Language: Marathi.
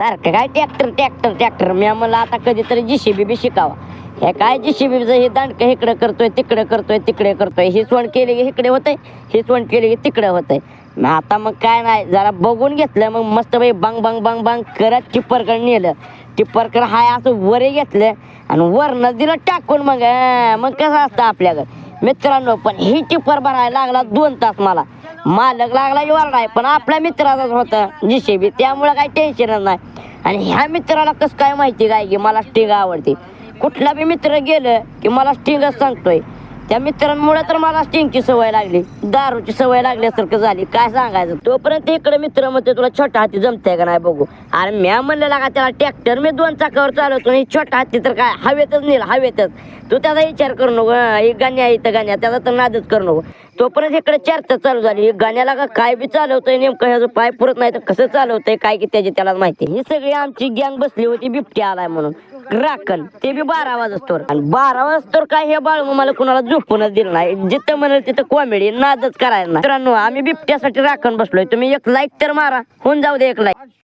सारखं काय ट्रॅक्टर ट्रॅक्टर ट्रॅक्टर मी मला आता कधीतरी जीसीबी बी शिकावा. हे काय जीसीबीचं हे दांडकं इकडे करतोय तिकडे करतोय तिकडे करतोय, ही सोंड केली की इकडे होतंय, ही सोंड केली की तिकडे होतंय. मग आता मग काय नाही, जरा बघून घेतलं, मग मस्त बाई बांग बांग बांग बांग करत टिप्परकडे नेलं. टिप्परकडे हाय असं वरे घेतलं आणि वरनं दिलं टाकून. मग कसं असतं आपल्याकडे मित्रांनो. पण ही टिप्पर भरायला लागला 2 तास. मला मालक लागला वरडाय, पण आपल्या मित्राचाच होता जीसीबी, त्यामुळे काही टेन्शनच नाही. आणि ह्या मित्राला कसं काय माहिती काय की मला स्टिंग आवडते. कुठला बी मित्र गेलं की मला स्टिंगच सांगतोय. त्या मित्रांमुळे तर मला स्टिंगची सवय लागली, दारूची सवय लागल्यासारखं झाली. काय सांगायचं. तोपर्यंत इकडे मित्र म्हणते तुला छोटा हाती जमतंय का नाही बघू. अरे म्या म्हणलेला का त्याला ट्रॅक्टर मी 2 चाकावर चालवतो, आणि छोटा हाती तर काय हवेतच नेल हवेतच. तू त्याचा विचार करू नको. एक गाण्या इथं गाण्या त्याचा तर नादच करू नको. तोपर्यंत इकडे चर्चा चालू झाली. एक गाण्याला का काय बी चालवतोय नेमकं, ह्याचं पाय पुरत नाही तर कसं चालवतंय काय की त्याची त्यालाच माहिती. ही सगळी आमची गँग बसली होती बिबट्या आलाय म्हणून राखण, ते बी 12 वाजतोर. आणि 12 वाजतोर काय हे बाळ मला कुणाला झोपूनच दिलं नाही. जिथं म्हणाल तिथं कॉमेडी नादच करायला नाही. मित्रांनो आम्ही बिबट्यासाठी राखण बसलोय. तुम्ही एक लाईक तर मारा, होऊन जाऊ दे एक लाईक.